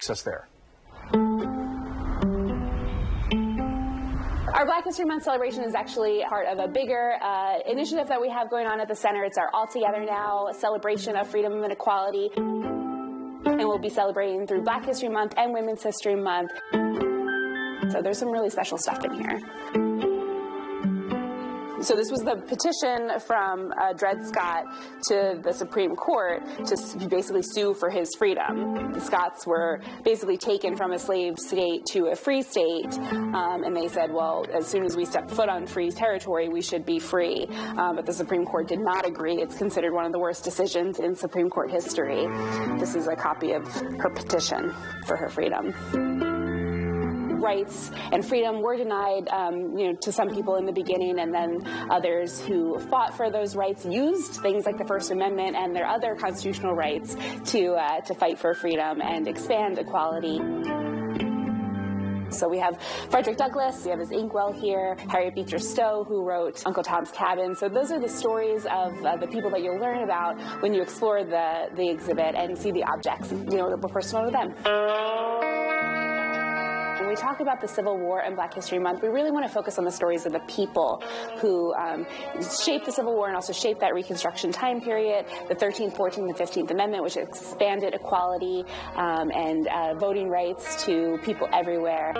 takes us there. Our Black History Month celebration is actually part of a bigger initiative that we have going on at the center. It's our All Together Now celebration of freedom and equality. And we'll be celebrating through Black History Month and Women's History Month. So there's some really special stuff in here. So this was the petition from Dred Scott to the Supreme Court to basically sue for his freedom. The Scots were basically taken from a slave state to a free state, and they said, well, as soon as we step foot on free territory, we should be free. But the Supreme Court did not agree. It's considered one of the worst decisions in Supreme Court history. This is a copy of her petition for her freedom. Rights and freedom were denied, to some people in the beginning, and then others who fought for those rights used things like the First Amendment and their other constitutional rights to fight for freedom and expand equality. So we have Frederick Douglass, we have his inkwell here, Harriet Beecher Stowe, who wrote Uncle Tom's Cabin. So those are the stories of the people that you'll learn about when you explore the exhibit and see the objects, that were personal to them. When we talk about the Civil War and Black History Month, we really want to focus on the stories of the people who shaped the Civil War and also shaped that Reconstruction time period, the 13th, 14th, and 15th Amendment, which expanded equality and voting rights to people everywhere.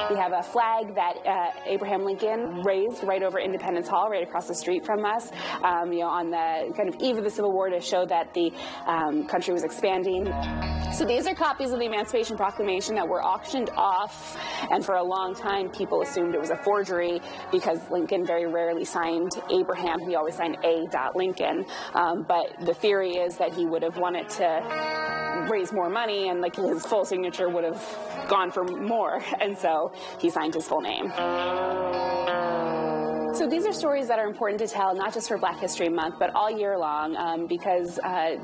We have a flag that Abraham Lincoln raised right over Independence Hall, right across the street from us, on the kind of eve of the Civil War to show that the country was expanding. So these are copies of the Emancipation Proclamation that were auctioned off, and for a long time people assumed it was a forgery because Lincoln very rarely signed Abraham. He always signed A. Lincoln. But the theory is that he would have wanted to raise more money, and like his full signature would have gone for more, and so he signed his full name. So these are stories that are important to tell, not just for Black History Month, but all year long, because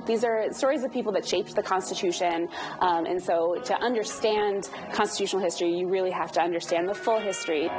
these are stories of people that shaped the Constitution, and so to understand constitutional history, you really have to understand the full history.